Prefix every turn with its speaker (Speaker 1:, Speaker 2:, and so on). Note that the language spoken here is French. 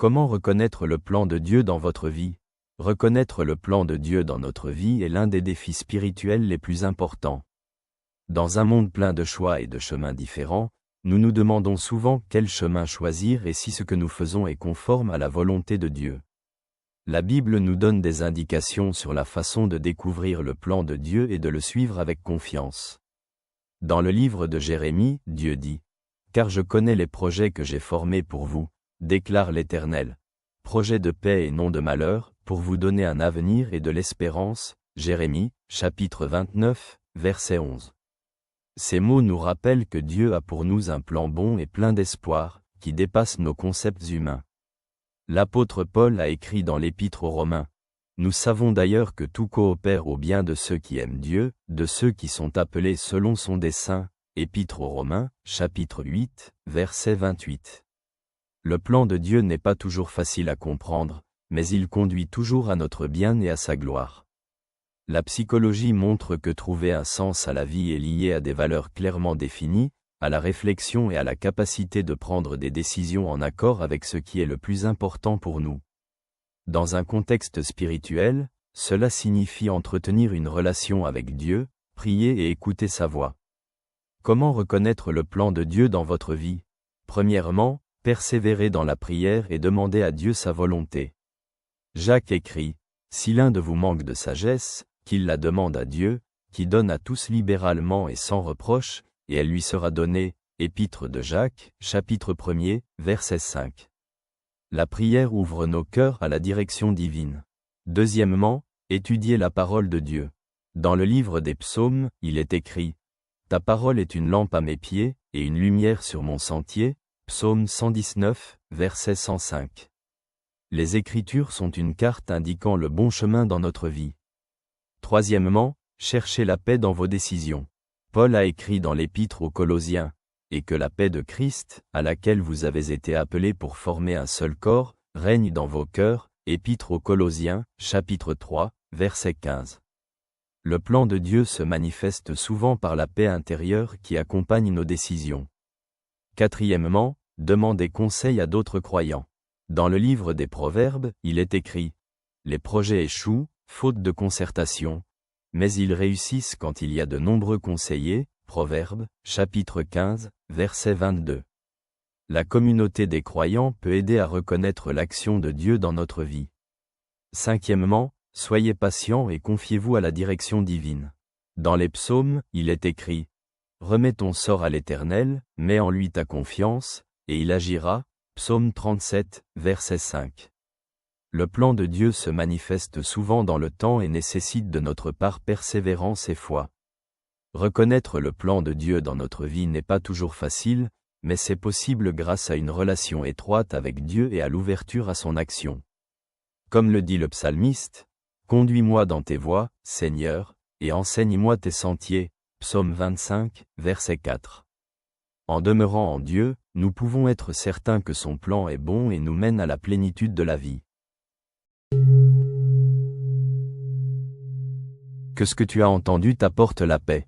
Speaker 1: Comment reconnaître le plan de Dieu dans votre vie? Reconnaître le plan de Dieu dans notre vie est l'un des défis spirituels les plus importants. Dans un monde plein de choix et de chemins différents, nous nous demandons souvent quel chemin choisir et si ce que nous faisons est conforme à la volonté de Dieu. La Bible nous donne des indications sur la façon de découvrir le plan de Dieu et de le suivre avec confiance. Dans le livre de Jérémie, Dieu dit « Car je connais les projets que j'ai formés pour vous, déclare l'Éternel. Projets de paix et non de malheur, pour vous donner un avenir et de l'espérance. » Jérémie, chapitre 29, verset 11. Ces mots nous rappellent que Dieu a pour nous un plan bon et plein d'espoir, qui dépasse nos concepts humains. L'apôtre Paul a écrit dans l'Épître aux Romains « Nous savons d'ailleurs que tout coopère au bien de ceux qui aiment Dieu, de ceux qui sont appelés selon son dessein. » Épître aux Romains, chapitre 8, verset 28. Le plan de Dieu n'est pas toujours facile à comprendre, mais il conduit toujours à notre bien et à sa gloire. La psychologie montre que trouver un sens à la vie est lié à des valeurs clairement définies, à la réflexion et à la capacité de prendre des décisions en accord avec ce qui est le plus important pour nous. Dans un contexte spirituel, cela signifie entretenir une relation avec Dieu, prier et écouter sa voix. Comment reconnaître le plan de Dieu dans votre vie? Premièrement, persévérez dans la prière et demandez à Dieu sa volonté. Jacques écrit « Si l'un de vous manque de sagesse, qu'il la demande à Dieu, qui donne à tous libéralement et sans reproche, et elle lui sera donnée. » Épître de Jacques, chapitre 1er, verset 5. La prière ouvre nos cœurs à la direction divine. Deuxièmement, étudiez la parole de Dieu. Dans le livre des Psaumes, il est écrit « Ta parole est une lampe à mes pieds, et une lumière sur mon sentier. » Psaume 119, verset 105. Les Écritures sont une carte indiquant le bon chemin dans notre vie. Troisièmement, cherchez la paix dans vos décisions. Paul a écrit dans l'Épître aux Colossiens « Et que la paix de Christ, à laquelle vous avez été appelés pour former un seul corps, règne dans vos cœurs. » Épître aux Colossiens, chapitre 3, verset 15. Le plan de Dieu se manifeste souvent par la paix intérieure qui accompagne nos décisions. Quatrièmement, demandez conseil à d'autres croyants. Dans le livre des Proverbes, il est écrit « Les projets échouent, faute de concertation, mais ils réussissent quand il y a de nombreux conseillers. » Proverbes, chapitre 15, verset 22. La communauté des croyants peut aider à reconnaître l'action de Dieu dans notre vie. Cinquièmement, soyez patients et confiez-vous à la direction divine. Dans les psaumes, il est écrit « Remets ton sort à l'Éternel, mets en lui ta confiance, et il agira. » Psaume 37, verset 5. Le plan de Dieu se manifeste souvent dans le temps et nécessite de notre part persévérance et foi. Reconnaître le plan de Dieu dans notre vie n'est pas toujours facile, mais c'est possible grâce à une relation étroite avec Dieu et à l'ouverture à son action. Comme le dit le psalmiste, « Conduis-moi dans tes voies, Seigneur, et enseigne-moi tes sentiers. » Psaume 25, verset 4. En demeurant en Dieu, nous pouvons être certains que son plan est bon et nous mène à la plénitude de la vie. Que ce que tu as entendu t'apporte la paix.